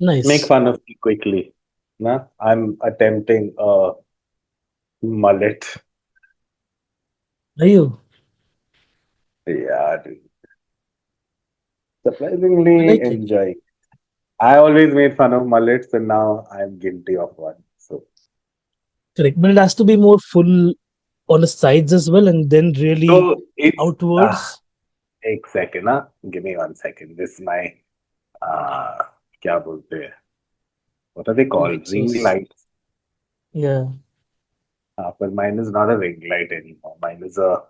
Make Nice. fun of me quickly. Nah, I'm attempting a mullet. Are you? Yeah, dude. I Surprisingly like it. enjoying. I always made fun of mullets, and now I'm guilty of one. So, Correct. But it has to be more full on the sides as well, and then really so it's outwards. एक second, huh? Give me 1 second. This is my uh, क्या बोलते हैं? What are they Light called? Ring source. lights. Yeah. But mine is not a ring light anymore. Mine is a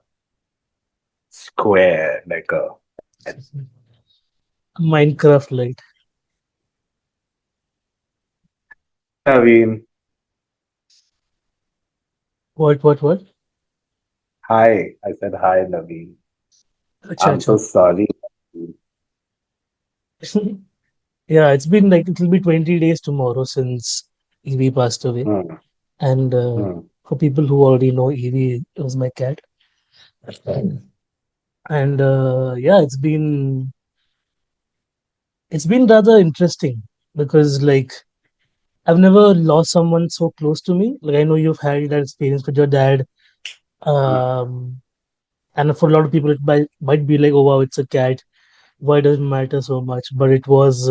square, like a. Minecraft light. Hi, Naveen. What? Hi. I said hi, Naveen. Acha, I'm so acha. sorry. Yeah, it's been like it'll be 20 days tomorrow since Evie passed away. Hmm, And hmm. for people who already know Evie, it was my cat. And yeah, it's been rather interesting because like I've never lost someone so close to me. Like I know you've had that experience with your dad. Hmm. Um, and for a lot of people, it might be like, oh wow, it's a cat. Why does it matter so much? But it was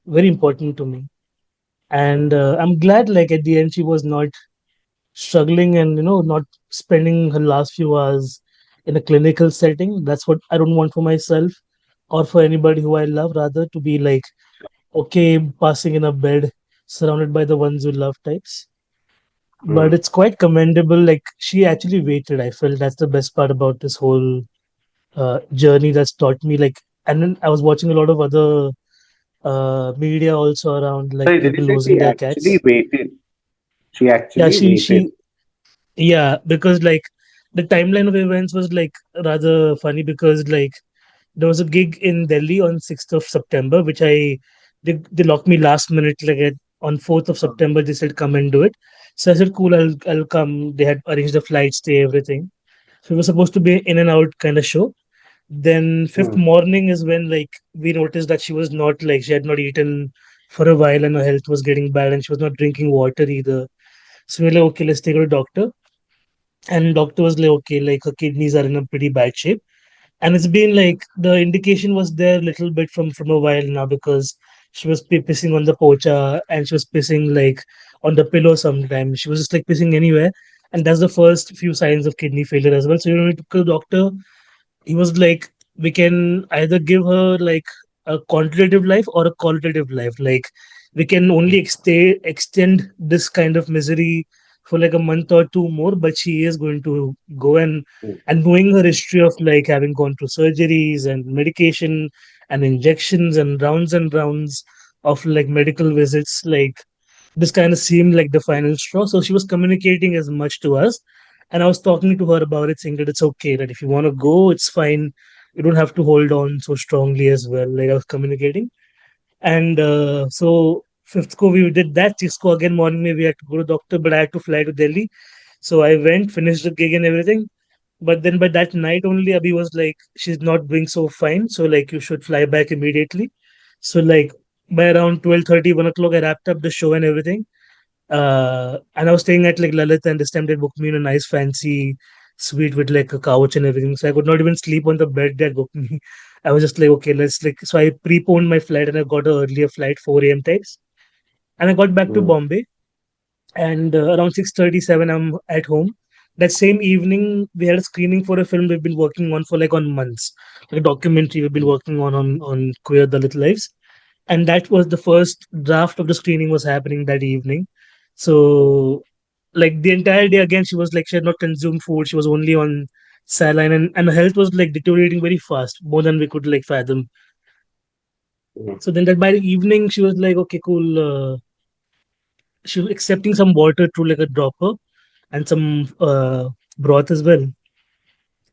very important to me. And I'm glad, like at the end, she was not struggling and not spending her last few hours in a clinical setting. That's what I don't want for myself or for anybody who I love. Rather to be like okay, passing in a bed surrounded by the ones you love types. But Hmm. it's quite commendable. Like she actually waited. I felt that's the best part about this whole journey that's taught me. Like, and then I was watching a lot of other media also around like Sorry, did you people say losing she their actually cats. waited? She Yeah, actually she waited. she yeah, because like the timeline of events was like rather funny because like there was a gig in Delhi on 6th of September, which they locked me last minute. Like on 4th of September, they said come and do it. So I said, cool, I'll come. They had arranged the flight stay, everything. So it was supposed to be in and out kind of show. Then fifth Hmm. morning is when like we noticed that she was not like she had not eaten for a while and her health was getting bad and she was not drinking water either. So we are like, okay, let's take her to doctor. And doctor was like, okay, like her kidneys are in a pretty bad shape, and it's been like the indication was there a little bit from a while now because she was pissing on the pocha and she was pissing like on the pillow sometimes. She was just like pissing anywhere, and that's the first few signs of kidney failure as well. So we took to the doctor. He was like, we can either give her like a quantitative life or a qualitative life. Like we can only extend this kind of misery for like a month or two more, but she is going to go. Hmm. And knowing her history of like having gone through surgeries and medication and injections and rounds of like medical visits, like this kind of seemed like the final straw. So she was communicating as much to us. And I was talking to her about it, saying that it's okay, that if you want to go, it's fine. You don't have to hold on so strongly as well. Like I was communicating. And so fifth ko we did that. Sixth ko again morning we had to go to doctor, but I had to fly to Delhi. So I went, finished the gig and everything. But then by that night only, Abhi was like, she's not doing so fine. So like you should fly back immediately. So like by around 12:30, 1 o'clock, I wrapped up the show and everything. And I was staying at like Lalit, and this time they booked me in a nice fancy suite with like a couch and everything. So I could not even sleep on the bed they had booked me. I was just like, okay, let's like. So I preponed my flight and I got an earlier flight, 4 a.m. types, and I got back to Hmm. Bombay. And around 6:37, I'm at home. That same evening, we had a screening for a film we've been working on for like on months, like a documentary we've been working on queer Dalit lives, and that was the first draft of the screening was happening that evening. So like the entire day again she was like she had not consumed food, she was only on saline, and her health was like deteriorating very fast, more than we could like fathom. Hmm. So then that by the evening she was like okay cool, she was accepting some water through like a dropper and some broth as well.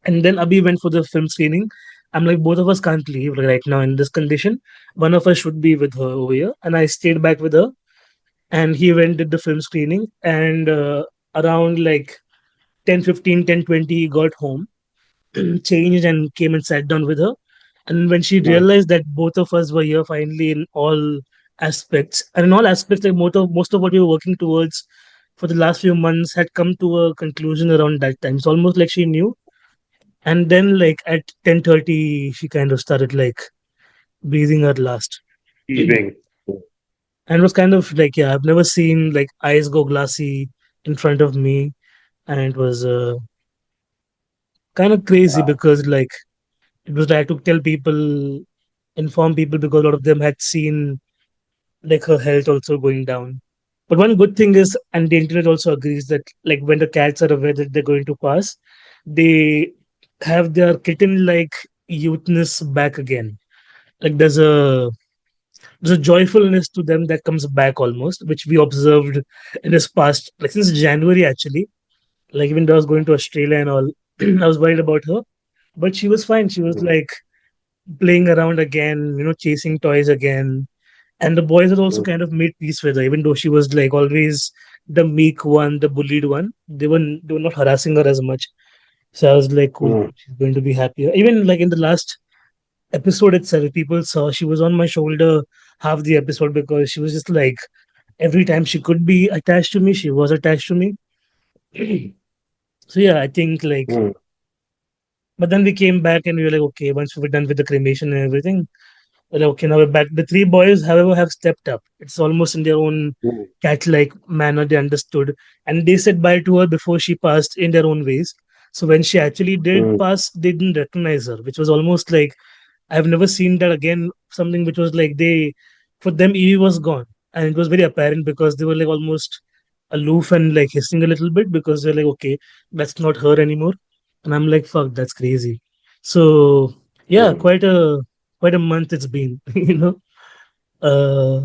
And then Abhi went for the film screening. I'm like, both of us can't leave right now in this condition. One of us should be with her over here. And I stayed back with her. And he went did the film screening. And around like 10:15, 10:20, he got home, changed, and came and sat down with her. And when she Hmm. realized that both of us were here finally in all aspects, and in all aspects, like most of what we were working towards for the last few months had come to a conclusion around that time. It's almost like she knew. And then like at 10:30 she kind of started like breathing her last. And Heaving. it was kind of like, yeah, I've never seen like eyes go glassy in front of me. And it was kind of crazy Wow. because like it was like to tell people, inform people, because a lot of them had seen like her health also going down. But one good thing is, and the internet also agrees, that like when the cats are aware that they're going to pass, they have their kitten like youthness back again. Like there's a joyfulness to them that comes back almost, which we observed in this past, like since January actually. Like even though I was going to Australia and all, I was worried about her, but she was fine. She was Mm, like playing around again, chasing toys again. And the boys had also mm, kind of made peace with her, even though she was like always the meek one, the bullied one. They were not harassing her as much. So I was like, cool, mm, cool. She's going to be happier. Even like in the last episode itself, people saw she was on my shoulder half the episode because she was just like every time she could be attached to me, she was attached to me. So yeah, I think like, mm, but then we came back and we were like, okay, once we were done with the cremation and everything, we're like, okay, now we're back. The three boys, however, have stepped up. It's almost in their own mm, cat-like manner. They understood, and they said bye to her before she passed in their own ways. So when she actually did mm, pass, they didn't recognize her, which was almost like I've never seen that again. Something which was like for them, Evie was gone, and it was very apparent because they were like almost aloof and like hissing a little bit because they're like, okay, that's not her anymore. And I'm like, fuck, that's crazy. So yeah, mm. quite a month it's been, Uh,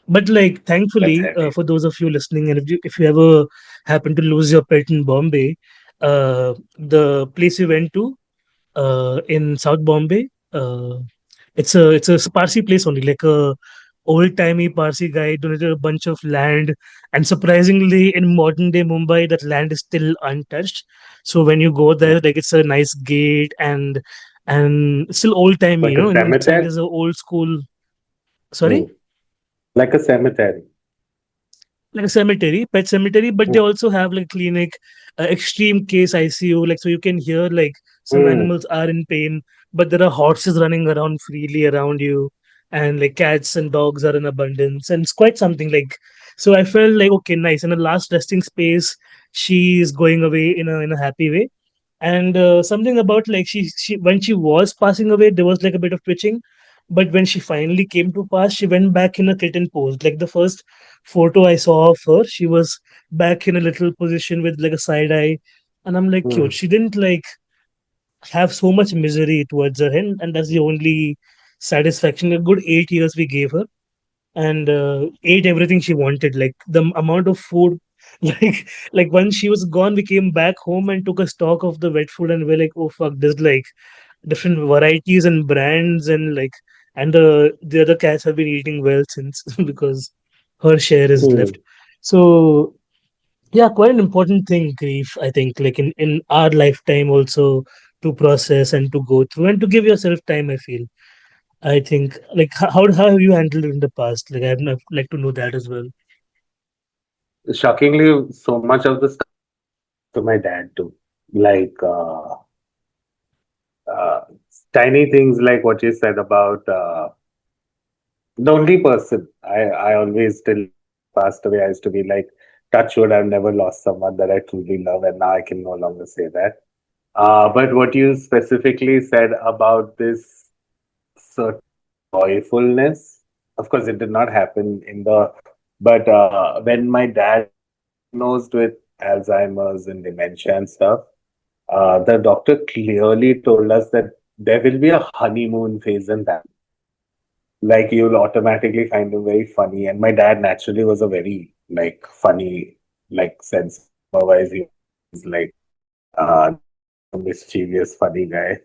but like, That's thankfully, heavy. for those of you listening, and if you ever happen to lose your pet in Bombay, the place we went to in South Bombay. It's a Parsi place only, like a old timey Parsi guy donated a bunch of land, and surprisingly, in modern day Mumbai, that land is still untouched. So when you go there, like it's a nice gate and it's still old timey. Like a Inside cemetery. there's a old school. Sorry. Mm. Like a cemetery. Like a cemetery, pet cemetery, but they Mm, also have like clinic, extreme case ICU, like so you can hear like some mm, animals are in pain, but there are horses running around freely around you, and like cats and dogs are in abundance, and it's quite something like. So I felt like okay, nice. In the last resting space, she is going away in a happy way, and something about like she when she was passing away, there was like a bit of twitching, but when she finally came to pass, she went back in a kitten pose. Like the first photo I saw of her, she was back in a little position with like a side eye. And I'm like, cute. mm, She didn't like have so much misery towards her end, and that's the only satisfaction. A good 8 years we gave her, and ate everything she wanted. Like the amount of food, like once she was gone, we came back home and took a stock of the wet food, and we're like, oh fuck, there's like different varieties and brands, and like, and the other cats have been eating well since because her share is left. mm. So yeah, quite an important thing, grief, I think, like in our lifetime also, to process and to go through and to give yourself time, I feel. I think like how have you handled it in the past? Like I'd like to know that as well. Shockingly, so much of the stuff to my dad too. Like uh, tiny things like what you said about the only person I always till passed away. I used to be like, touch wood, I've never lost someone that I truly love, and now I can no longer say that. But what you specifically said about this certain joyfulness, of course, it did not happen in the. But when my dad diagnosed with Alzheimer's and dementia and stuff, the doctor clearly told us that there will be a honeymoon phase in that. Like you'll automatically find him very funny. And my dad naturally was a very like funny, like sense of humor wise. He's like mischievous, funny guy.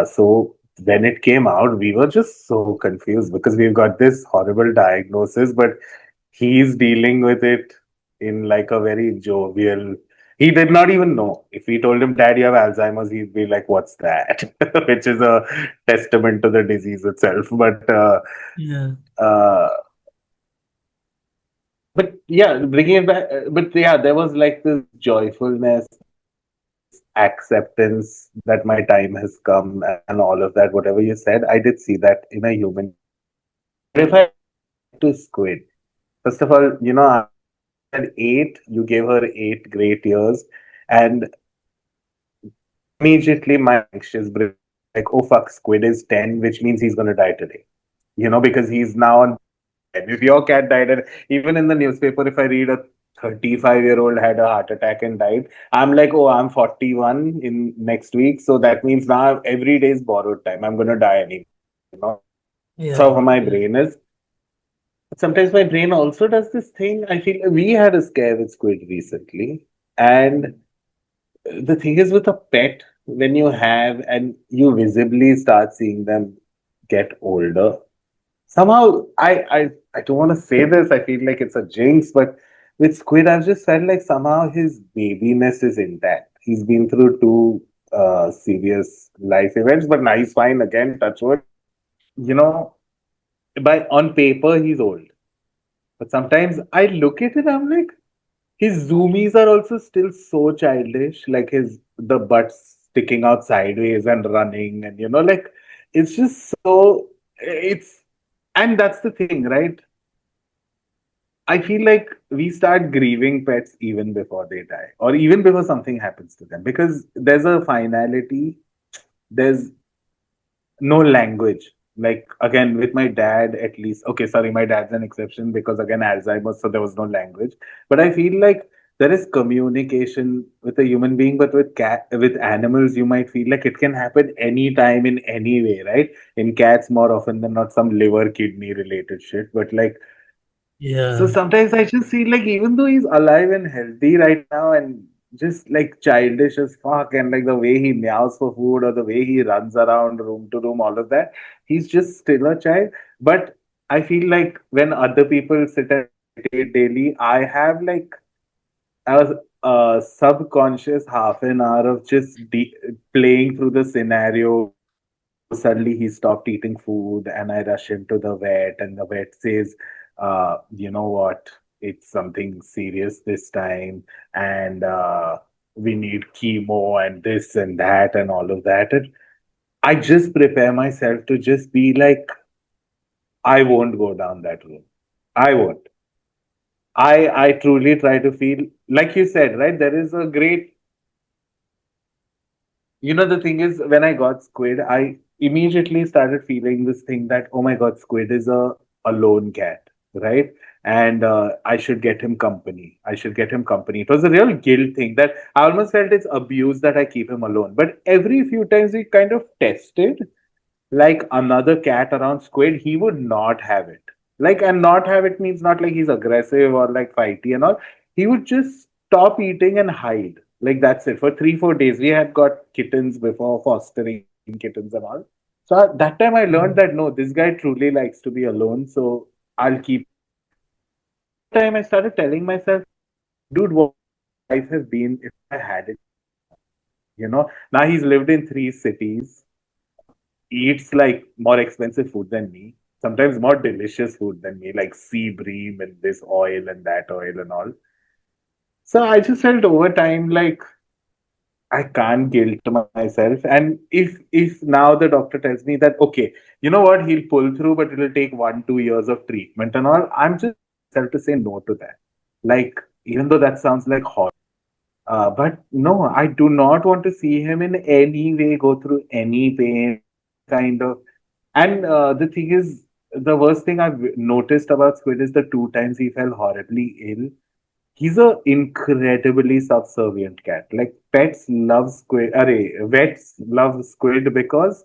So when it came out, we were just so confused because we've got this horrible diagnosis, but he's dealing with it in like a very jovial. He did not even know. If we told him, Dad, you have Alzheimer's, he'd be like, what's that? Which is a testament to the disease itself. But Yeah. uh, But yeah, bringing it back, but yeah, there was like this joyfulness, this acceptance that my time has come and all of that. Whatever you said, I did see that in a human being. But if I compare it to Squid, first of all, you said eight, you gave her 8 great years, and immediately my anxious brain was like, oh fuck, Squid is 10, which means he's going to die today. Because he's now on the verge of 10. If your cat died, and even in the newspaper, if I read a 35-year-old had a heart attack and died, I'm like, oh, I'm 41 in next week. So that means now every day is borrowed time. I'm going to die anyway. That's how Yeah, my yeah, brain is. But sometimes my brain also does this thing. I feel we had a scare with squid recently. And the thing is with a pet, when you have and you visibly start seeing them get older, somehow I don't want to say this, I feel like it's a jinx, but with Squid, I've just felt like somehow his babiness is intact. He's been through two serious life events, but now he's fine again, touch wood. You know, by on paper he's old. But sometimes I look at it, I'm like, his zoomies are also still so childish, like his the butt sticking out sideways and running, and like it's just so it's and that's the thing, right? I feel like we start grieving pets even before they die, or even before something happens to them, because there's a finality, there's no language. Like again, with my dad, at least. Okay, sorry, my dad's an exception because again, Alzheimer's, so there was no language. But I feel like there is communication with a human being, but with animals, you might feel like it can happen anytime in any way, right? In cats, more often than not, some liver, kidney related shit. But like so yeah, sometimes I just feel like even though he's alive and healthy right now and just like childish as fuck, and like the way he meows for food or the way he runs around room to room, all of that, he's just still a child. But I feel like when other people sit and meditate daily, I have like a subconscious half an hour of just playing through the scenario where suddenly he stopped eating food and I rush him to the vet and the vet says, you know what, it's something serious this time, and we need chemo and this and that and all of that. And I just prepare myself to just be like, I won't go down that road. I won't. I truly try to feel like you said, right? There is a great the thing is, when I got Squid, I immediately started feeling this thing that, oh my God, Squid is a lone cat, right? And I should get him company. I should get him company. It was a real guilt thing that I almost felt it's abuse that I keep him alone. But every few times we kind of tested, like another cat around Squid, he would not have it. Like, and not have it means not like he's aggressive or like fighty and all. He would just stop eating and hide. Like, that's it. For 3, 4 days, we had got kittens before, fostering kittens and all. So that time I learned that yeah, no, this guy truly likes to be alone. So I'll keep him around. And over time, I started telling myself that, dude, what would my life have been if I hadn't had him? Now he's lived in 3 cities, eats like more expensive food than me, sometimes more delicious food than me, like sea bream and this oil and that oil and all. So I just felt over time like I can't guilt myself. And if now the doctor tells me that okay, you know what, he'll pull through, but it'll take 1, 2 years of treatment and all, I'm just telling myself to say no to that. Like, even though that sounds like horrible, but no, I do not want to see him in any way go through any pain, any kind of. And the thing is, the worst thing I've noticed about Squid is the 2 times he fell horribly ill. He's a incredibly subservient cat. Like pets love squid. Vets love squid because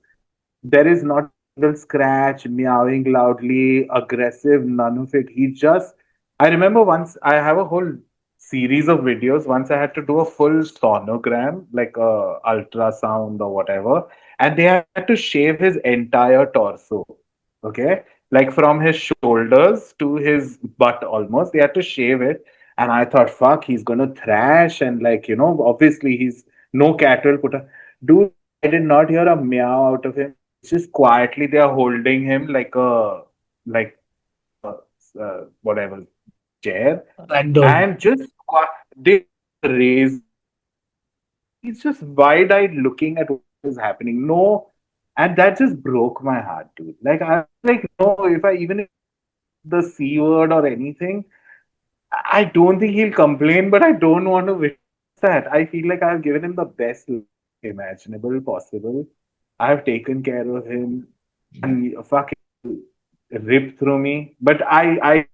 there is not a single scratch, meowing loudly, aggressive, none of it. I remember once I have a whole series of videos. Once I had to do a full sonogram, like a ultrasound or whatever, and they had to shave his entire torso. Okay, like from his shoulders to his butt almost. They had to shave it. And I thought, fuck, he's gonna thrash. And like, obviously he's no cat will put a dude. I did not hear a meow out of him. It's just quietly they are holding him like a whatever. chair Ragdoll. and just didn't even raise his eyes. He's just wide-eyed looking at whatever is happening. No, and that just broke my heart, dude. Like I was like, no, if I even if I use the C word or anything, I don't think he'll complain, but I don't want to witness that. I feel like I've given him the best life imaginable possible. I've taken care of him, and fucking ripped through me. But I'm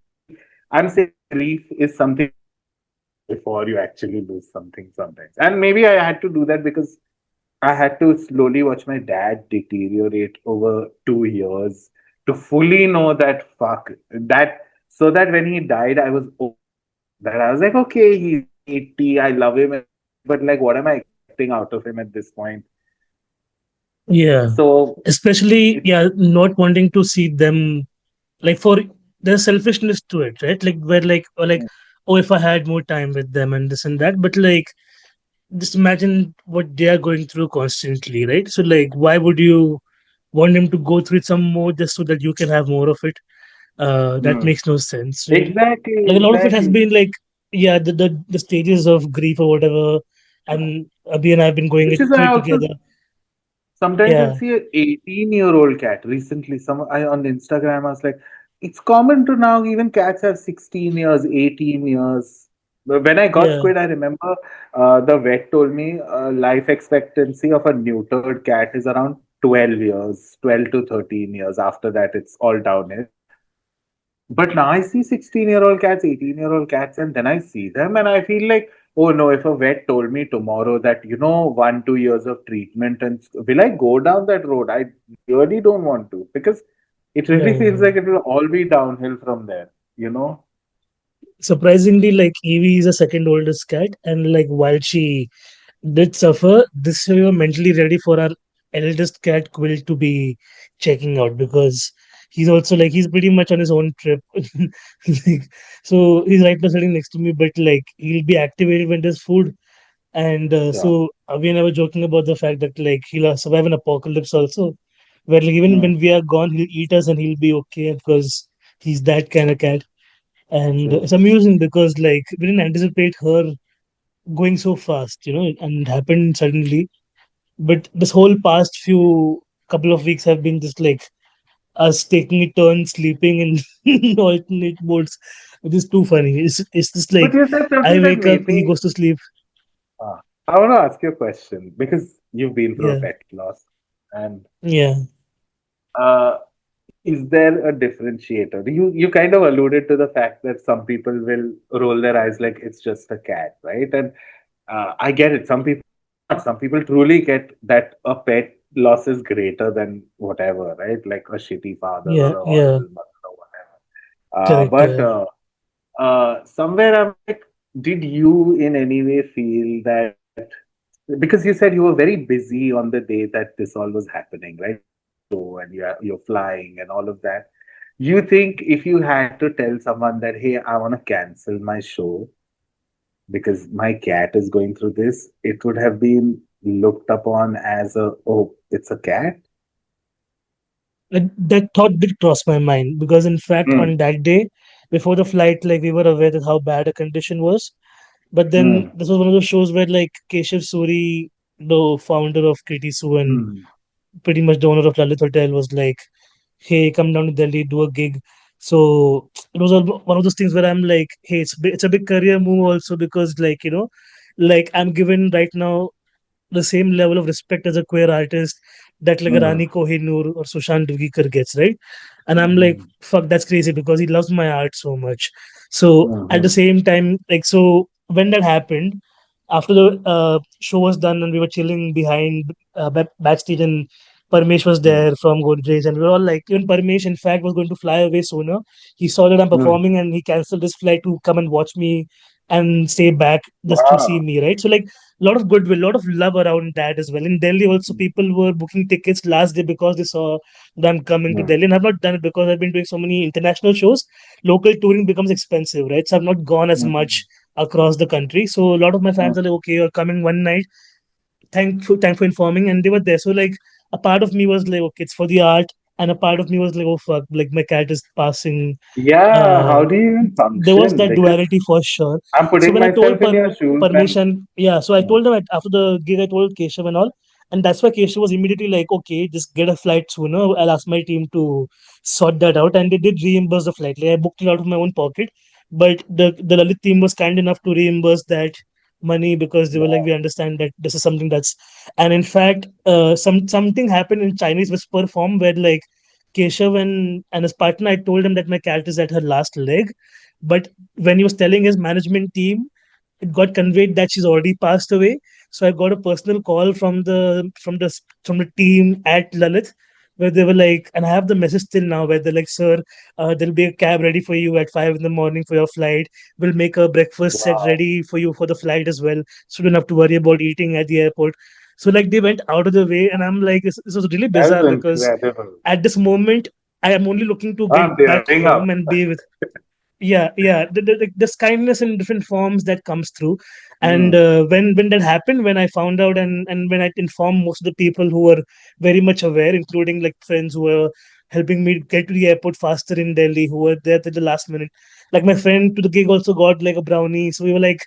saying grief is something you have to process before you actually lose something sometimes. And maybe I had to do that because I had to slowly watch my dad deteriorate over 2 years to fully know that fuck that so that when he died I was over it. That I was like, okay, he's 80, I love him and everything, but like what am I expecting out of him at this point? Yeah. So Especially, it's yeah, not wanting to see them, like, for there's selfishness to it, right? Like, where, like, or like, oh, if I had more time with them and this and that. But like, just imagine what they are going through constantly, right? So like, why would you want them to go through it some more just so that you can have more of it? That mm, makes no sense, really. exactly, Like, a lot of it has exactly. been like, yeah, the stages of grief or whatever. And Abhi and I have been going Which is through why I it also together. sometimes you'll Yeah, see an 18-year-old cat. Recently, on Instagram, I was like, it's common to now even cats have 16 years, 18 years. But when I got yeah, squid, I remember the vet told me life expectancy of a neutered cat is around 12 years, 12 to 13 years. After that, it's all downhill. But now I see 16-year-old cats, 18-year-old cats, and then I see them and I feel like, oh no, if a vet told me tomorrow that, 1, 2 years of treatment, and will I go down that road? I really don't want to because it really feels no. like it will all be downhill from there, you know? Surprisingly, like, Evie is a second oldest cat, and like, while she did suffer, this year we were mentally ready for our eldest cat Quill to be checking out, because he's also like, he's pretty much on his own trip. Like, so he's right now sitting next to me, but like, he'll be activated when there's food. And Yeah. so we and I were joking about the fact that like he'll survive an apocalypse also, where like even Hmm. when we are gone, he'll eat us and he'll be okay because he's that kind of cat. And True. it's amusing because like we didn't anticipate her going so fast, and it happened suddenly. But this whole past few couple of weeks have been just like us taking a turn sleeping in alternate modes, which is too funny. It's just But like you said I something that wake up, made he me. goes to sleep. I want to ask you a question because you've been through a Yeah, pet loss. And yeah, uh, is there a differentiator? You kind of alluded to the fact that some people will roll their eyes like it's just a cat, right? And I get it. Some people do not. Some people truly get that a pet loss is greater than whatever, right? Like a shitty father yeah, or a yeah. horrible mother or whatever. Correct. But somewhere I'm like, did you in any way feel that because you said you were very busy on the day that this all was happening, right? You have a show and you're flying and all of that. You think if you had to tell someone that, hey, I want to cancel my show because my cat is going through this, it would have been looked upon as oh, it's a cat? That thought did cross my mind, because in fact Mm, on that day before the flight, like, we were aware that how bad a condition was. But then mm, this was one of those shows where like Keshav Suri, the founder of Kriti Su and mm, pretty much the owner of Lalit Hotel, was like, hey, come down to Delhi, do a gig. So it was one of those things where I'm like, hey, it's a big career move also, because like, like, I'm given right now the same level of respect as a queer artist that like mm, Rani Kohinoor or Sushant Dugikar gets, right? And I'm like, mm, fuck, that's crazy because he loves my art so much. So at the mm, same time, like, so when that happened, after the show was done and we were chilling behind backstage, and Parmesh was mm, there from Godrej, and we were all like, even Parmesh, in fact, was going to fly away sooner. He saw that I'm mm. performing and he canceled his flight to come and watch me and stay back just to see Wow. me, right? So like, a lot of goodwill, a lot of love around that as well. In Delhi, also, Mm, people were booking tickets last day because they saw that I'm coming to mm, Delhi. And I've not done it because I've been doing so many international shows. Local touring becomes expensive, right? So I've not gone as mm, much across the country. So a lot of my fans mm, are like, okay, you're coming one night. Thank for informing, and they were there. So like, a part of me was like, okay, it's for the art. and a part of me was like, oh fuck, like my cat is passing. Yeah, uh how do you even there was function? that Because duality for sure. I'm So putting when I told myself in your shoes and permission, yeah, so I mm, told them after the gig, I told Keshav and all, and that's why Keshav was immediately like, okay, just get a flight sooner. I'll ask my team to sort that out, and they did reimburse the flight. Like I booked it out of my own pocket, but the Lalit team was kind enough to reimburse that money because they were like, we yeah, understand that this is something that's, and in fact, something happened in Chinese whisper form where like Keshav and his partner, I told him that my cat is at her last leg, but when he was telling his management team, it got conveyed that she's already passed away. So I got a personal call from the team at Lalit, where they were like, and I have the message still now, where they're like, "Sir, there'll be a cab ready for you at 5 in the morning for your flight. We'll make a breakfast set wow, ready for you for the flight as well, so you don't have to worry about eating at the airport." So like they went out of the way, and I'm like, this was really that is bizarre because incredible. at this moment I am only looking to get I'm back tearing home up. and be with, yeah, yeah, this kindness in different forms that comes through. And Mm, when that happened, when I found out, and when I informed most of the people who were very much aware, including like friends who were helping me get to the airport faster in Delhi, who were there till the last minute. Like my friend to the gig also got like a brownie, so we were like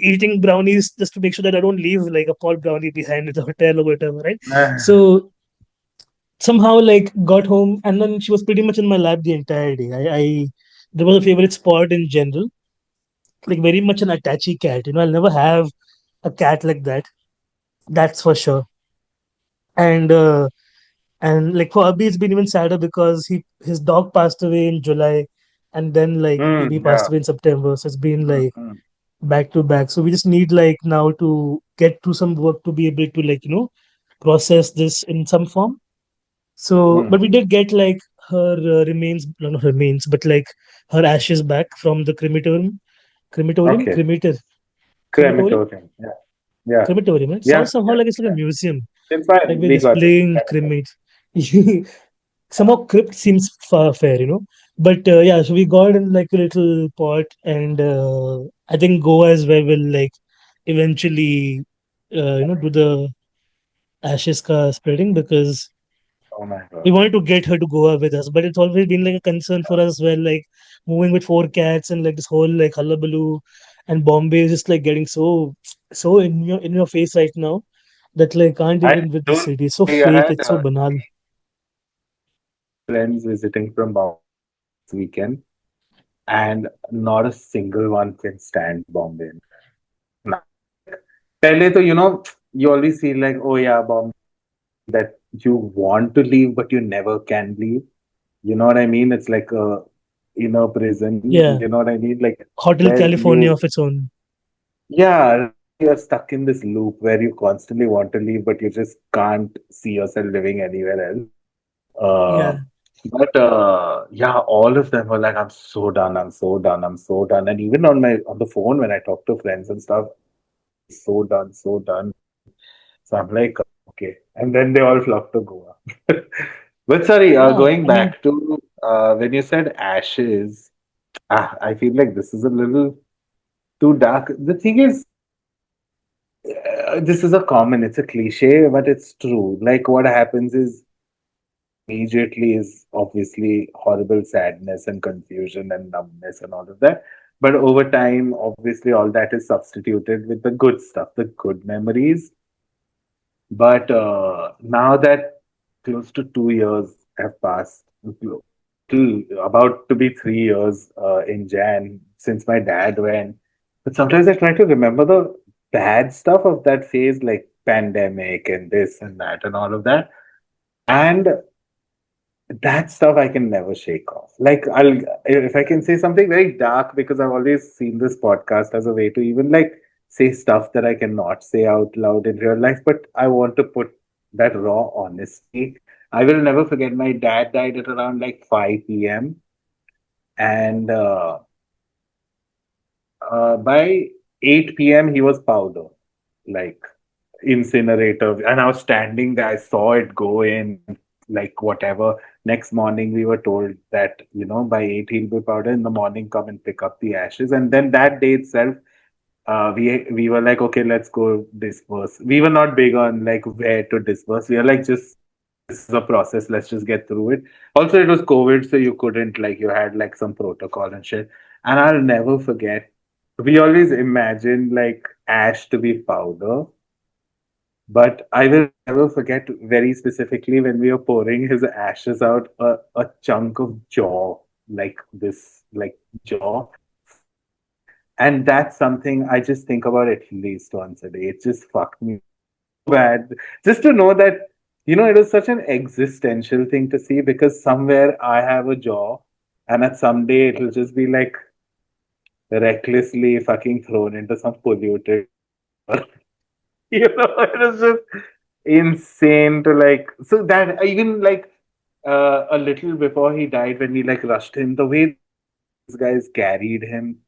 eating brownies just to make sure that I don't leave like a Paul brownie behind at the hotel or whatever, right? So somehow like got home, and then she was pretty much in my lap the entire day. I There was a favorite spot in general, like very much an attache cat. I'll never have a cat like that. That's for sure. And like for Abhi, it's been even sadder because his dog passed away in July, and then like baby passed yeah. away in September. So it's been Mm, like mm, back to back. So we just need like now to get through some work to be able to like process this in some form. So, but we mm. did get like her remains, no, not remains, but like her ashes back from the Okay, crematorium, crematorium. Yeah, yeah, crematorium. It yeah, sounds somehow yeah, like it's like a yeah. museum, It's like fine. we're We got it. displaying cremates. Somehow crypt seems far fair. But yeah, so we got in like a little pot, and I think Goa as well will like eventually, do the ashes ka spreading because Oh my we God. wanted to get her to Goa with us, but it's always been like a concern for us as well, like moving with four cats and like this whole like hullabaloo, and Bombay is just like getting so in your face right now that like can't I even with the don't city. It's so worry. I fake, had it's so banal. friends visiting from Bombay this weekend, and not a single one can stand Bombay. Now, like, pehle to, you always feel like, oh yeah, Bombay, that you want to leave, but you never can leave. You know what I mean? It's like a inner prison. Yeah, You know what I mean? Like Hotel where California you, of its own. yeah, right, you're stuck in this loop where you constantly want to leave, but you just can't see yourself living anywhere else. Uh, Yeah, but yeah, all of them were like, "I'm so done. I'm so done. I'm so done." And even on the phone when I talk to friends and stuff, everybody's so done, so done. So I'm like, okay. And then they all flock to Goa. But sorry, yeah. going I mean, back to when you said ashes, I feel like this is a little too dark. The thing is, this is a common, it's a cliche, but it's true. Like what happens is immediately is obviously horrible sadness and confusion and numbness and all of that. But over time, obviously, all that is substituted with the good stuff, the good memories. But now that close to 2 years have passed, little about to be 3 years in Jan since my dad went. But sometimes I try to remember the bad stuff of that phase, like pandemic and this and that and all of that. And that stuff I can never shake off. Like if I can say something very dark, because I've always seen this podcast as a way to even like say stuff that I cannot say out loud in real life, but I want to put that raw honesty. I will never forget my dad died at around like 5 p.m. and by 8 p.m. he was powder, like incinerator. And I was standing there, I saw it go in, and like whatever. Next morning, we were told that, by 8 he'll be powder. In the morning, come and pick up the ashes. And then that day itself, we were like, okay, let's go disperse. We were not big on like where to disperse. We were like, just this is a process. Let's just get through it. Also, it was COVID, so you couldn't like you had like some protocol and shit. And I'll never forget. We always imagined like ash to be powder, but I will never forget very specifically when we were pouring his ashes out, a chunk of jaw, like this, like jaw fell. And that's something I just think about at least once a day. It just fucked me up so bad. Just to know that, it was such an existential thing to see because somewhere I have a jaw and at some day it'll just be like recklessly fucking thrown into some polluted river. It was just insane to like. So that even like a little before he died, when we like rushed him, the way these guys carried him,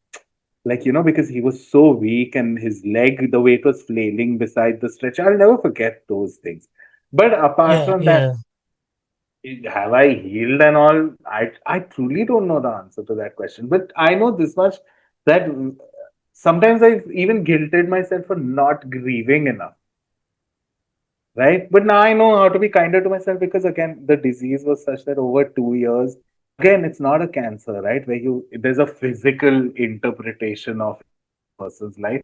like because he was so weak and his leg, the weight was flailing beside the stretcher. I'll never forget those things. But apart Yeah, from that, yeah, have I healed and all? I truly don't know the answer to that question. But I know this much that sometimes I've even guilted myself for not grieving enough, right? But now I know how to be kinder to myself because again, the disease was such that over 2 years, again, it's not a cancer, right? Where there's a physical interpretation of it in a person's life.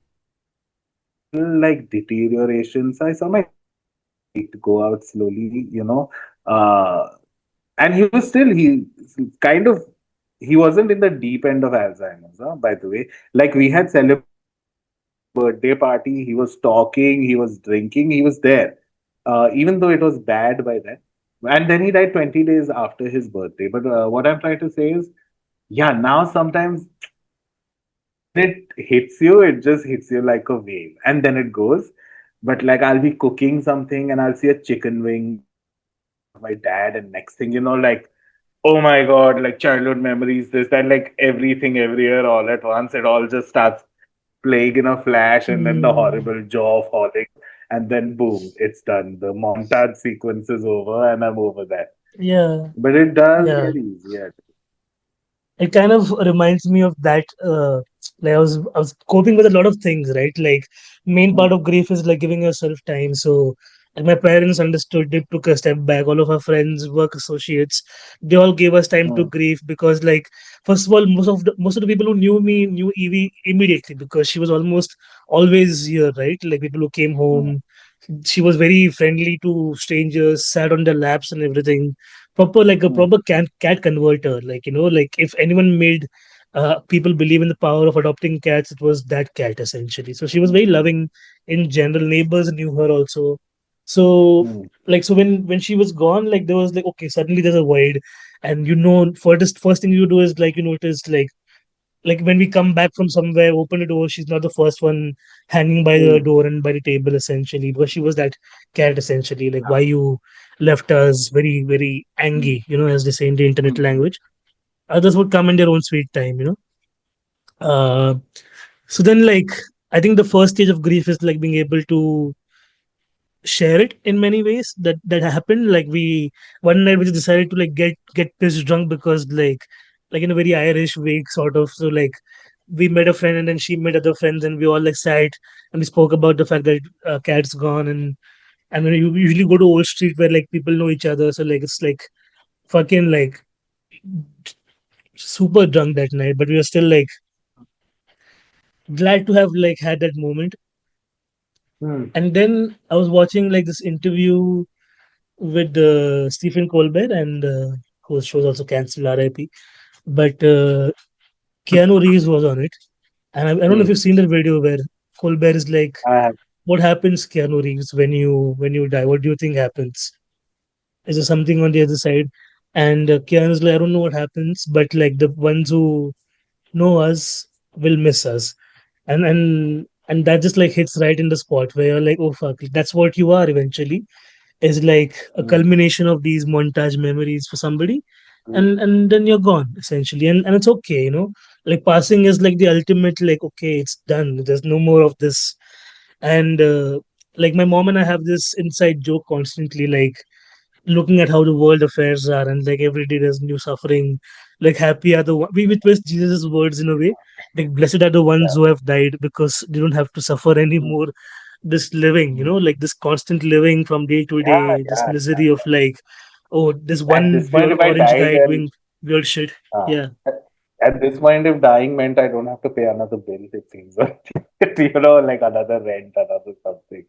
There was a mental like deterioration. So I saw my eyesight go out slowly, uh, and he was still kind of he wasn't in the deep end of Alzheimer's, by the way. Like we had celebrated his birthday party, he was talking, he was drinking, he was there, even though it was bad by then. And then he died 20 days after his birthday. But what I'm trying to say is, yeah, now sometimes when it hits you, it just hits you like a wave and then it goes. But like I'll be cooking something and I'll see a chicken wing in front of my dad, and next thing you know, like, oh my god, like childhood memories, this, that, like everything everywhere all at once. It all just starts playing in a flash, and then the mm, horrible jaw falling, and then boom, it's done. The montage sequence is over, and I'm over that. yeah, But it does yeah. get easier. It kind of reminds me of that. Like I was coping with a lot of things, right? Like main part Mm, of grief is like giving yourself time. So like my parents understood, they took a step back. All of our friends, work associates, they all gave us time to mm, grieve because, like, first of all, most of the people who knew me knew Evie immediately because she was almost always here, right? Like people who came mm, home, she was very friendly to strangers, sat on their laps and everything. Proper, like a mm, proper cat converter. Like, like if anyone made people believe in the power of adopting cats, it was that cat essentially. So she was very mm, loving in general. Neighbors knew her also. So mm, like so when she was gone, like there was like, okay, suddenly there's a void, and first thing you do is like you notice like when we come back from somewhere, open the door, she's not the first one hanging by the mm, door and by the table essentially, because she was that cat essentially. Like, why you left us, very, very mm, angry, as they say in the internet mm, language. Others would come in their own sweet time. Uh, so then, like, I think the first stage of grief is like being able to share it in many ways. That happened. Like we one night we just decided to like get pissed drunk because like in a very Irish way, sort of. So like we met a friend and then she met other friends and we all like sat and we spoke about the fact that cat's gone, and then you usually go to Old Street where like people know each other, so like it's like fucking like super drunk that night, but we were still like glad to have like had that moment. mm. And then I was watching like this interview with Stephen Colbert, and whose show was also cancelled, RIP. But Keanu Reeves was on it, and I don't know if Mm. you've seen the video where Colbert is like, I have. "What happens, Keanu Reeves, when you die? What do you think happens? Is there something on the other side?" And Keanu's like, "I don't know what happens, but like the ones who know us will miss us," and that just like hits right in the spot where you're like, "Oh fuck, that's what you are eventually." Is like a Mm, culmination of these montage memories for somebody, mm, and then you're gone essentially, and it's okay. Like passing is like the ultimate, like, okay, it's done, there's no more of this. And like my mom and I have this inside joke constantly, like looking at how the world affairs are, and like every day there's new suffering. Like happy are we twist Jesus' words in a way, like blessed are the ones yeah. who have died because they don't have to suffer Mm, anymore. this living, like this constant living from day to Yeah, day, this yeah. misery of like, oh, this At one this point, weird if I orange died guy and doing weird shit. uh, Yeah, at this point, if dying meant I don't have to pay another bill, it seems like, like another rent, another something.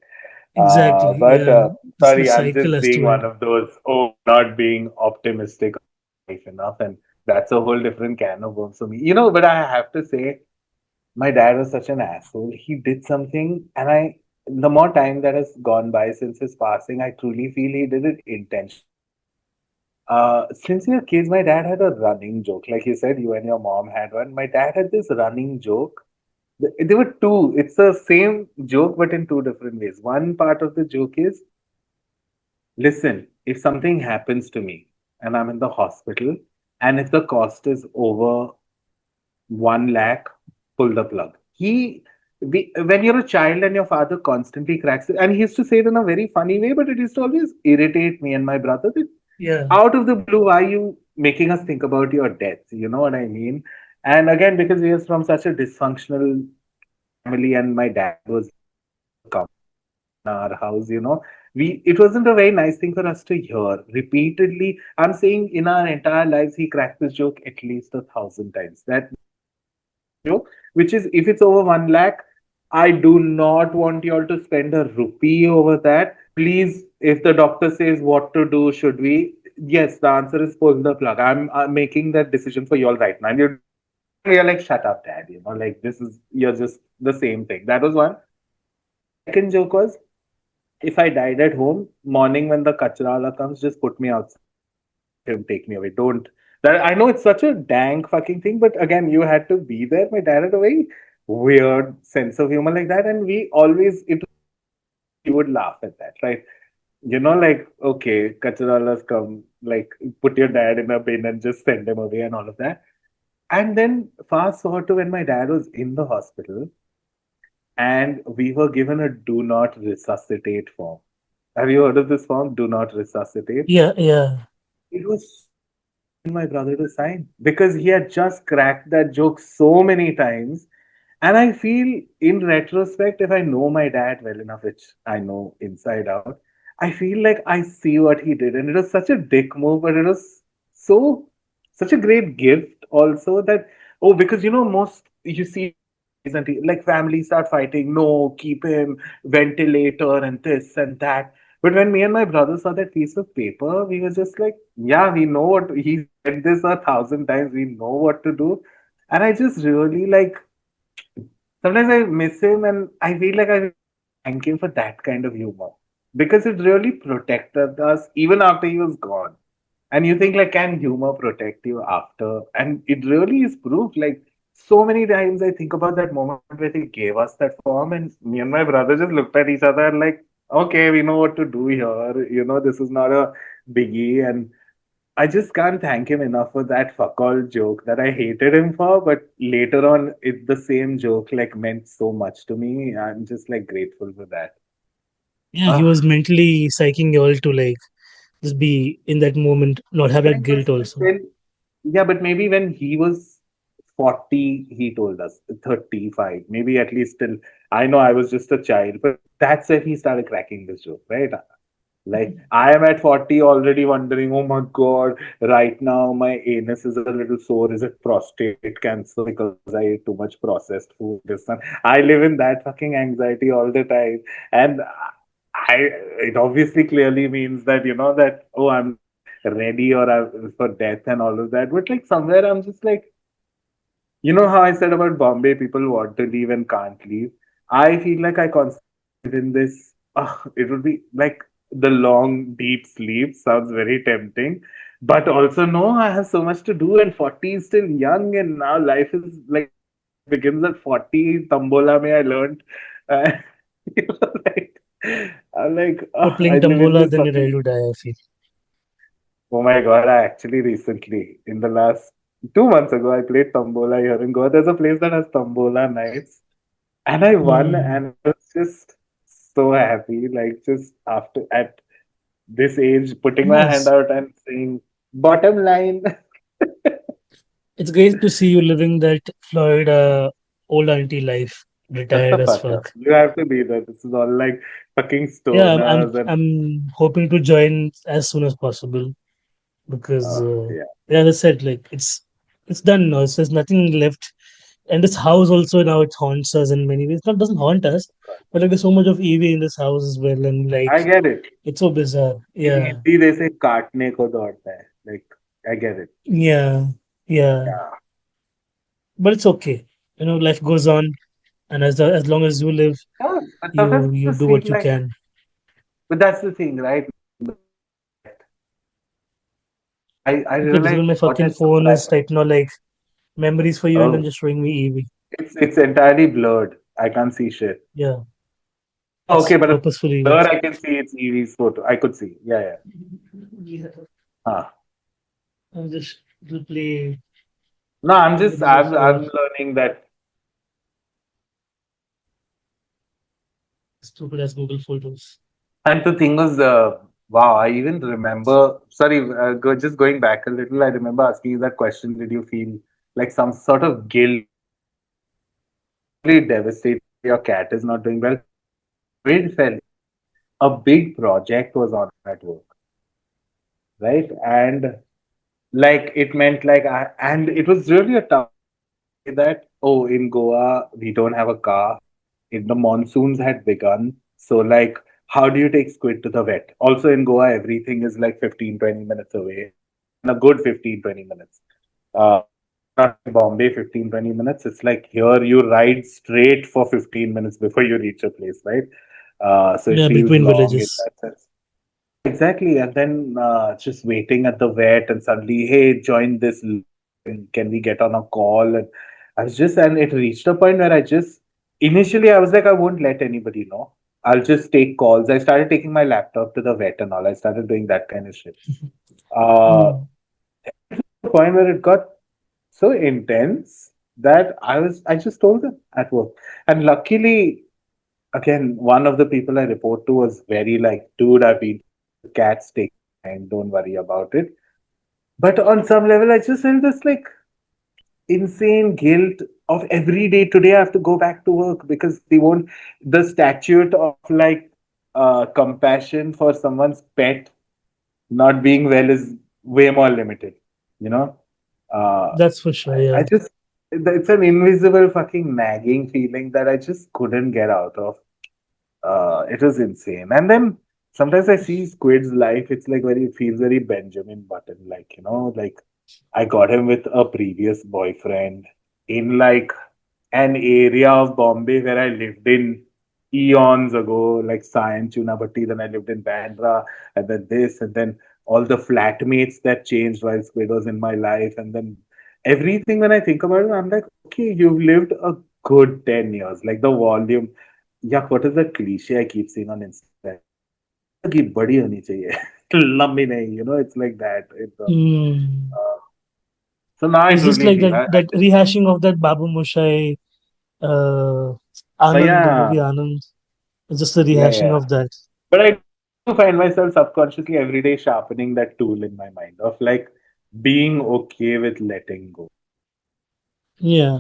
exactly. But Yeah, the sorry, I'm cycle just has being to one end. of those, oh, not being optimistic about life enough. And that's a whole different can of worms for me. But I have to say, my dad was such an asshole. He did something, and the more time that has gone by since his passing, I truly feel he did it intentionally. Since we were kids, my dad had a running joke. Like you said, you and your mom had one. My dad had this running joke. There were two. It's the same joke, but in two different ways. One part of the joke is, listen, if something happens to me and I'm in the hospital, and if the cost is over 1 lakh, pull the plug. When you're a child and your father constantly cracks it, and he used to say it in a very funny way, but it used to always irritate me and my brother. That Yeah, out of the blue, why are you making us think about your death? You know what I mean? And again, because we are from such a dysfunctional family, and my dad was very much a comforter in our house, it wasn't a very nice thing for us to hear repeatedly. I'm saying in our entire lives, he cracked this joke at least 1,000 times. That is the running joke, which is if it's over 1 lakh, I do not want you all to spend a rupee over that. Please, if the doctor says what to do, should we? Yes, the answer is pull the plug. I'm making that decision for you all right now. And we are like, shut up, dad. Like you're just the same thing. That was one. The second joke was, if I died at home, morning when the kachrala comes, just put me outside and let him take me away. Don't. That I know it's such a dank fucking thing, but again, you had to be there. My dad had a very weird sense of humor like that, and we always it was very funny, and we would laugh at that, right? Like, okay, kachralas come, like put your dad in a bin and just send him away and all of that. And then fast forward to when my dad was in the hospital and we were given a do not resuscitate form. Have you heard of this form? Do not resuscitate. yeah, yeah, It was so hard for me and my brother to sign because he had just cracked that joke so many times. And I feel in retrospect, if I know my dad well enough, which I know inside out, I feel like I see what he did. And it was such a dick move, but it was so, such a great gift also that, oh, because most you see in movies and like families start fighting, no, keep him, ventilator, and this and that. But when me and my brother saw that piece of paper, we were just like, yeah, we know what he said this 1,000 times, we know what to do. And I just really like, sometimes I miss him and I feel like I really want to thank him for that kind of humor because it really protected us even after he was gone. And you think like, can humor protect you after? And it really is proof. Like so many times I think about that moment where they gave us that form and me and my brother just looked at each other and like, okay, we know what to do here. This is not a biggie. And I just can't thank him enough for that fuck all joke that I hated him for, but later on, the same joke like meant so much to me. I'm just like grateful for that. yeah. He was Ah, mentally psyching you all to like just be in that moment, not have that when guilt but also. then, yeah, but maybe when he was 40, he told us 35, maybe at least till I know I was just a child, but that's when he started cracking this joke, right? Like I am at 40 already wondering, oh my God, right now my anus is a little sore. Is it prostate cancer because I ate too much processed food? This one. I live in that fucking anxiety all the time. And it obviously clearly means that, that, oh, I'm not ready for death and all of that. But like somewhere I'm just like, how I said about Bombay, people want to leave and can't leave. I feel like I constantly live in this. It would be like the long, deep sleep sounds very tempting, but also no, I have so much to do, and 40 is still young, and now life is like real life begins at 40. Tambola me, I learned. Uh, like I'm like, You're I playing live in Tambola, this then you're ready fucking. to die, I feel. Oh my God, I actually recently, in the last 2 months ago, I played Tombola here in Goa. There's a place that has Tombola nights. And I won, Hmm. and I was just so happy. Like, just after, at this age, putting my hand Nice. out and saying, bottom line. It's great to see you living that Florida old auntie life. Shut the retired as fuck up. fuck. You have to be there. This is all like fucking Yeah, stoners and I'm hoping to join as soon as possible because yeah. yeah, as I said, like it's done now. So there's nothing left, and this house also now it haunts us in many ways. Not doesn't haunt us, but like there's so much of Evie in this house as well, and like I get it. it's so bizarre. In Yeah, Hindi they say काटने को दौड़ता है. Like I get it. yeah, yeah. Yeah. But it's okay. You know, life goes on, and as long as you live, Yeah. But sometimes you I just do feel what you like, can. but that's the thing, right? I Okay, basically realize my what fucking is phone is surprising. right now like memories for you, and then Oh, just showing me Evie. it's entirely blurred. I can't see shit. Yeah, Oh, it's okay, but purposefully blur like. I can see it's Evie's photo. I could see. Yeah, yeah. Yeah, Huh. I'll just play No, I'm just images of her. I'm learning that. Stupid as Google Photos. And the thing was, wow, I even remember. Sorry, just going back a little. I remember asking you that question. Did you feel like some sort of guilt absolutely devastated your cat is not doing well? It felt a big project was on at work, right? And like it meant like and it was really a tough that, oh, in Goa we don't have a car. In the monsoons had begun, so like how do you take squid to the vet? Also in Goa everything is like 15-20 minutes away, and a good 15-20 minutes. Not like Bombay 15-20 minutes. It's like here you ride straight for 15 minutes before you reach a place, right? So it Yeah, feels between long in villages. that sense. Yeah, exactly. And then just waiting at the vet and suddenly, hey, join this. Can we get on a call? And I was just, and it reached a point where I just, initially, I was like, I won't let anybody know. I'll just take calls. I started taking my laptop to the vet and all. I started doing that kind of shit. Uh, Mm. the point where it got so intense that I just told them at work. And luckily, again, one of the people I report to was very like, dude, I've been through this, cats take time, don't worry about it. But on some level, I just felt this like insane guilt of every day. Today, I have to go back to work because they won't. The statute of like compassion for someone's pet not being well is way more limited, you know? Uh, That's for sure. I Yeah. just, it's an invisible fucking nagging feeling that I just couldn't get out of. It was insane. And then sometimes I see Squid's life, it's like very, it feels very Benjamin Button, like, like I got him with a previous boyfriend in like an area of Bombay where I lived in eons ago, like Sion Chunabatti, then I lived in Bandra, and then this, and then all the flatmates that changed while Squid was in my life, and then everything when I think about it, I'm like, okay, you've lived a good 10 years. Like the volume. Yeah, what is that cliche I keep seeing on Instagram? जिंदगी बड़ी होनी चाहिए लंबी नहीं, it's like that. Mm. So now I It's just truly like feel I that just rehashing of that Babu Moshai, uh, Anand, the yeah, movie Anand. It's just a yeah, rehashing yeah. of that. But I do find myself subconsciously every day sharpening that tool in my mind of like being okay with letting go. Yeah.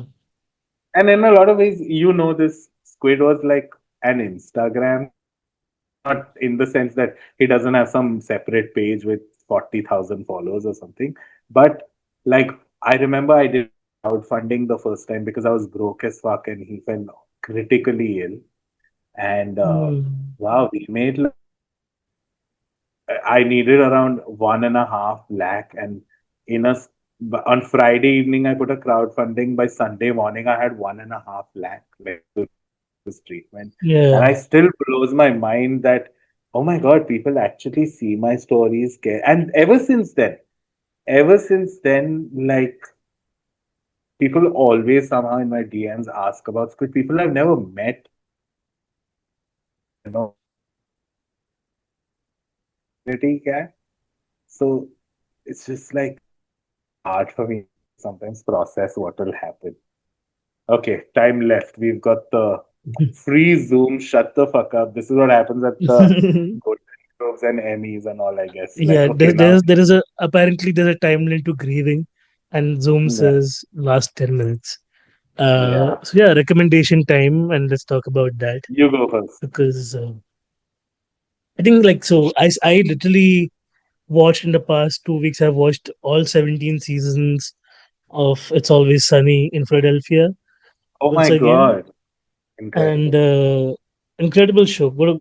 And in a lot of ways, this Squid was like an Instagram star. Not in the sense that he doesn't have some separate page with 40,000 followers or something. But like, I remember I did crowdfunding the first time because I was broke as fuck and he fell critically ill. And Mm. wow, we made like I needed around 1.5 lakh, and in a s- on Friday evening I put a crowdfunding. By Sunday morning I had 1.5 lakh like to this treatment, and Yeah. I still blows my mind that oh my god, people actually see my stories, care. And ever since then, like people always somehow in my DMs ask about Squid. People I've never met, community cat. So it's just like hard for me to sometimes process what will happen. Okay, time left. We've got the free Zoom. Shut the fuck up. This is what happens at the Golden Globes and Emmys and all, I guess. Like, Yeah, okay, now, there is a apparently there's a timeline to grieving, and Zoom yeah. says last 10 minutes. Yeah. So yeah, recommendation time, and let's talk about that You go first. because I think like so I literally watched in the past 2 weeks. I've watched all 17 seasons of It's Always Sunny in Philadelphia Oh once my again, God. and Incredible. incredible show. What a,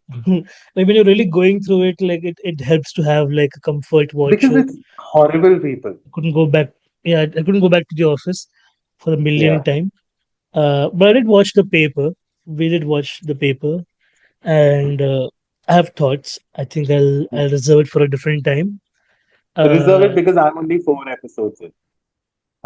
like when you're really going through it, like it helps to have like a comfort watch Because show. it's horrible people. I couldn't go back. Yeah, I couldn't go back to the office for the millionth Yeah. time. But I did watch the paper. We did watch the paper, and I have thoughts. I think I'll reserve it for a different time. Reserve it Uh, because I'm only 4 episodes in.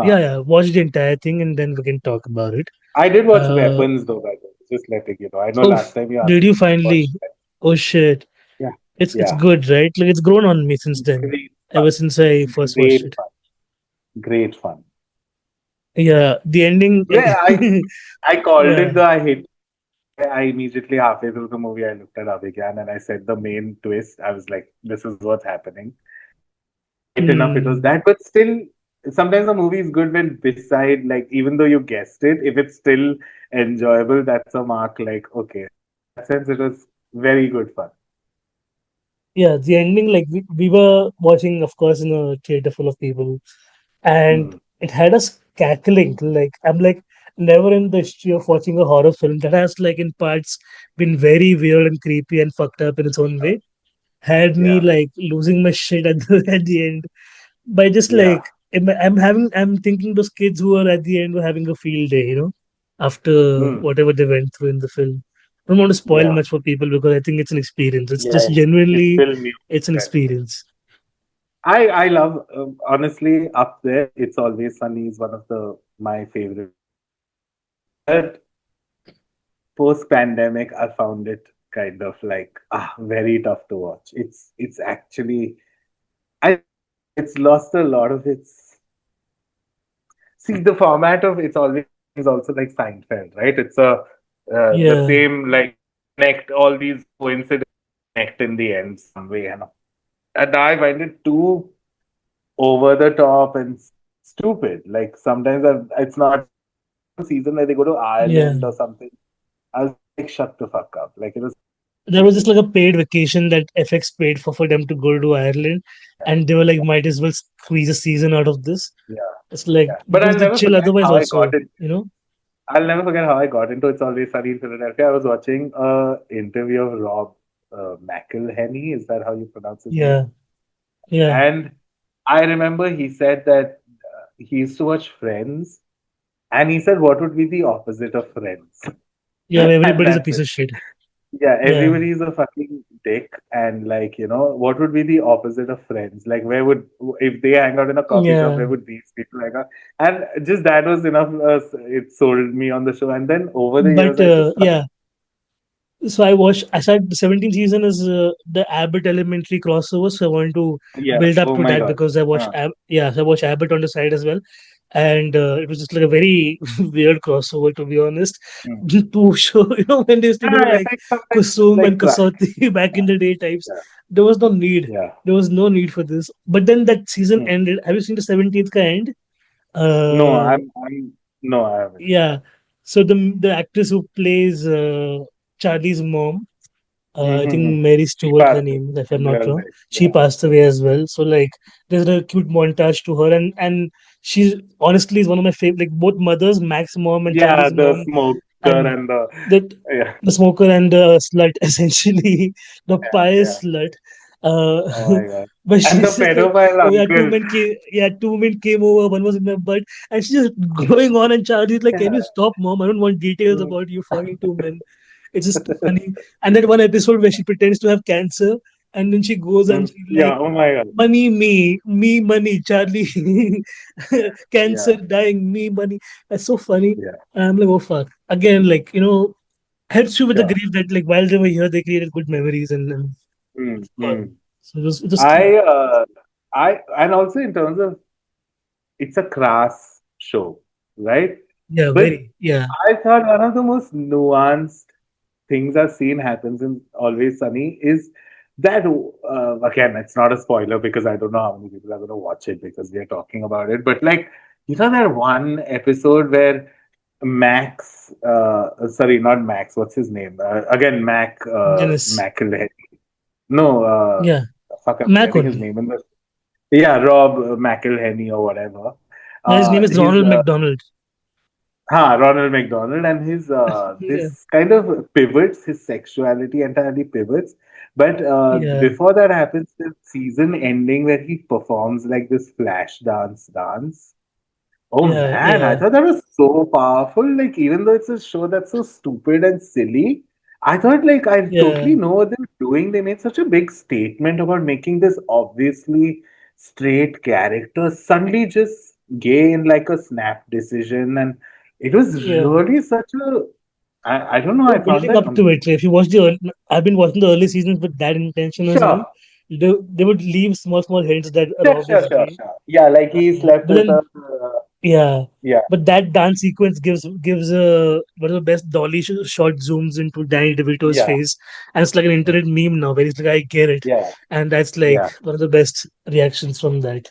yeah, Huh. yeah. Watch the entire thing, and then we can talk about it. I did watch Uh, Weapons though, by the way. Just letting you know. I know oh, last time you asked did me you to watch finally? it. Oh shit! Yeah. It's Yeah. good, right? Like it's grown on me since then. Great Ever fun. since I It's first watched great it. fun. Great fun. Yeah, the ending, like, Yeah, I called yeah, it though. I hit I immediately halfway through the movie I looked at Abhigyan and I said the main twist. I was like, this is what's happening. And right enough it was mm, that, but still sometimes a movie is good when beside like even though you guessed it, if it's still enjoyable, that's a mark like okay. So in that sense it was very good fun. yeah, the ending, like we were watching, of course, in a theater full of people, and Hmm. it had us cackling. Like I'm like never in the history of watching a horror film that has like in parts been very weird and creepy and fucked up in its own way. Had me Yeah. like losing my shit at the end by just Yeah. like I'm thinking those kids who are at the end were having a field day, after Hmm. whatever they went through in the film. I don't want to spoil Yeah. much for people because I think it's an experience. It's Yeah. just It's genuinely, still new. it's an experience. I love honestly up there. It's Always Sunny is one of the my favorite shows. But post pandemic, I found it kind of like very tough to watch. It's actually I don't know. It's lost a lot of its. See, the format of It's Always Sunny is also like Seinfeld, right? It's a the Yeah, same like connect all these coincidences connect in the end some way, and I find it too over the top and stupid. Like sometimes it's not like there was one season where they go to yeah. Ireland or something. I was like, shut the fuck up. Like it was There was just stupid. like a paid vacation that FX paid for them to go to Ireland, Yeah, and they were like, yeah, might as well squeeze a season out of this. yeah, It's like yeah. But because I'll they never chill forget otherwise how I also, got into it. I'll never forget how I got into It's Always Sunny in Philadelphia. I was watching a interview of Rob McElhenney. Is that how you pronounce his name? Yeah, yeah, And I remember he said that he used to watch Friends, and he said, "What would be the opposite of Friends?" yeah. And Everybody's a that's piece it. of shit. Yeah, Yeah, everybody is a fucking dick, and like what would be the opposite of friends? Like, where would if they hang out in a coffee shop, yeah. where would these people hang out? And just that was enough. It sold me on the show, and then over the years, But I just started. yeah, so I started the 17th season is the Abbott Elementary crossover. So I wanted to Yeah. build up Oh to my that God. because I watched, Huh. yeah, so I watched Abbott on the side as well. And it was just like a very weird crossover, to be honest. Hmm. To show, when they used to do Yeah, like FX sometimes just Kusum and like trash. Kasauti back in the day types, Yeah. there was no need. Yeah. There was no need for this. But then that season Hmm. ended. Have you seen the 17th ka end? No, Uh, no, I haven't. yeah. So the actress who plays Charlie's mom, I Mm-hmm. think Mary She Stewart, her passed it. name, if The I'm not girl wrong. died. She passed away as well. So like, there's a cute montage to her, and she honestly is one of my favorite. Like both mothers, Mac's mom and Yeah, Charlie's the mom, smoker and and the that yeah, the smoker and the slut, essentially the yeah, yeah. pious slut. Uh, Oh my God. but And the she's just like, pedophile oh yeah, uncle. two men came over, one was in my butt, and she's just going on, and Charlie's like, can Yeah. you stop, mom? I don't want details Mm. about you fucking two men. It's just funny. And that one episode where she pretends to have cancer, and then she goes and Mm. she's like, Yeah, oh my God. money, me, money, Charlie, Yeah, cancer, yeah, dying, me, money. That's so funny. yeah. And I'm like, oh fuck. Again, like, helps you with the Sure. grief that like while they were here, they created good memories and Mm, fun. mm. So it was cute. I and also in terms of it's a crass show, right? Yeah, But very. Yeah, I thought one of the most nuanced things I've seen happens in Always Sunny is that again, it's not a spoiler because I don't know how many people are going to watch it because we are talking about it. But like, that one episode where Max, sorry, not Max. What's his name? Again, Dennis. McElhenney. No, Yeah, fuck, I'm Mac forgetting his only. name. Yeah, Rob McElhenney or whatever. Yeah, his name is His Ronald McDonald. Ronald McDonald, and his Yeah, this kind of pivots, his sexuality entirely pivots. But yeah, before that happens, the season ending where he performs like this flash dance. Oh yeah, man, I yeah, thought that was so powerful. Like, even though it's a show that's so stupid and silly, I thought, like, I yeah, totally know what they're doing. They made such a big statement about making this obviously straight character suddenly just gay in like a snap decision. And it was yeah. really such a, I don't know, They I were found building that up to it. Like, if you watch I've been watching the early seasons with that intention as well. sure, They would leave small hints that sure, Rob sure, is sure, gay. sure. Yeah, like he slept But with a, then, yeah, yeah, but that dance sequence gives one of the best dolly shot zooms into Danny DeVito's yeah, face, and it's like an internet meme now, where he's like, "I get it," yeah, and that's like yeah, one of the best reactions from that.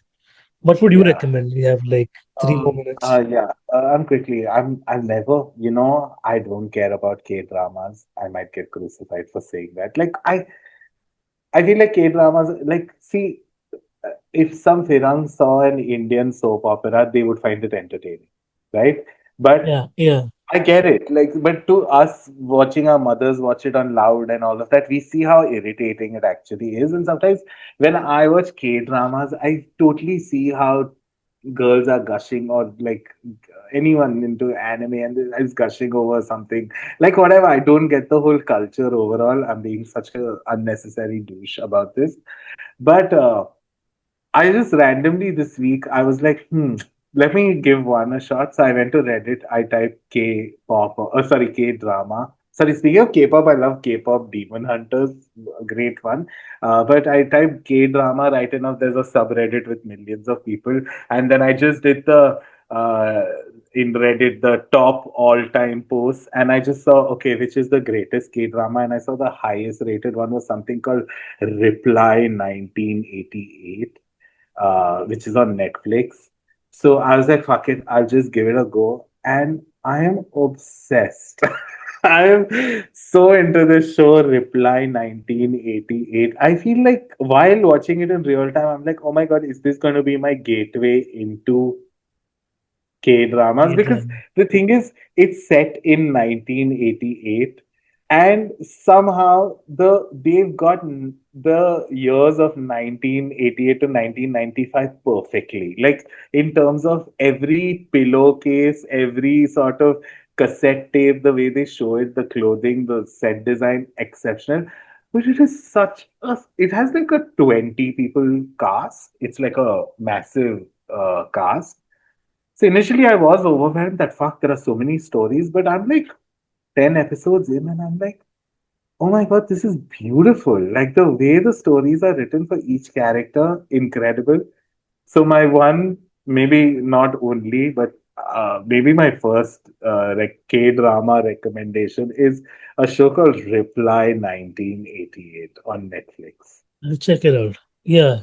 What would you yeah. recommend? We have like 3 more minutes. Yeah. I'm quickly. I've never. I don't care about K dramas. I might get crucified for saying that. Like, I feel like K dramas. Like, see, if some Firang saw an Indian soap opera, they would find it entertaining, right? But Yeah, yeah, I get it. Like, but to us, watching our mothers watch it on loud and all of that, we see how irritating it actually is. And sometimes when I watch K dramas, I totally see how girls are gushing, or like anyone into anime and is gushing over something. Like, whatever. I don't get the whole culture overall. I'm being such a unnecessary douche about this. But I just randomly this week, I was like, let me give one a shot. So I went to Reddit. I typed K-pop, sorry, K-drama. Sorry, speaking of K-pop, I love K-pop Demon Hunters, a great one. But I typed K-drama, right enough. There's a subreddit with millions of people. And then I just did uh, in Reddit, the top all-time posts. And I just saw, okay, which is the greatest K-drama? And I saw the highest rated one was something called Reply 1988, which is on Netflix. So I was like, fuck it, I'll just give it a go. And I am obsessed. I am so into this show, Reply 1988. I feel like while watching it in real time, I'm like, oh my God, is this going to be my gateway into K dramas? Because K-drama. the thing is, it's set in 1988, and somehow they've gotten the years of 1988 to 1995 perfectly. Like, in terms of every pillowcase, every sort of cassette tape, the way they show it, the clothing, the set design, exceptional. But it is such a, it has like a 20 people cast. It's like a massive cast. So initially, I was overwhelmed that fuck, there are so many stories, but I'm like 10 episodes in, and I'm like, oh my god, this is beautiful. Like, the way the stories are written for each character, incredible. So, my one, maybe not only, but maybe my first K drama recommendation is a show called Reply 1988 on Netflix. I'll check it out. Yeah.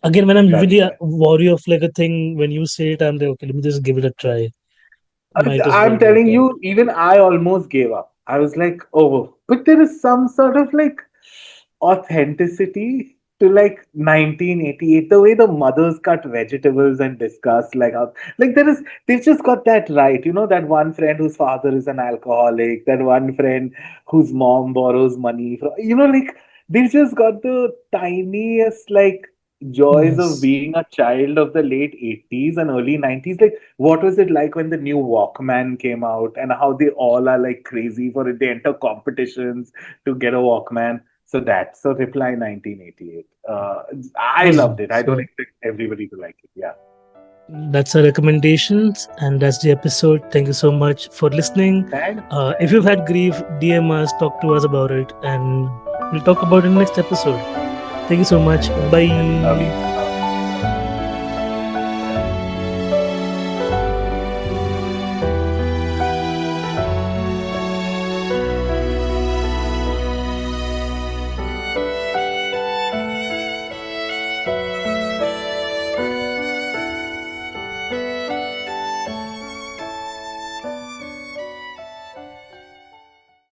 Again, when I'm That's usually there. wary of like a thing, when you say it, I'm like, okay, let me just give it a try. Might as I'm well work telling out. you, even I almost gave up. I was like, oh, but there is some sort of like authenticity to like 1988. The way the mothers cut vegetables and discuss like there is, they've just got that right. That one friend whose father is an alcoholic, that one friend whose mom borrows money from, like they've just got the tiniest like joys of Yes. being a child of the late 80s and early 90s. Like, what was it like when the new Walkman came out, and how they all are like crazy for it? They enter competitions to get a Walkman. So Reply 1988. I loved Awesome. it. I don't So expect everybody to like it. Yeah. that's our recommendations, and that's the episode. Thank you so much for listening. Thanks. If you've Thanks. had grief, DM us, talk to us about it, and we'll talk about it in the next episode. Thank you so much. Okay. Bye.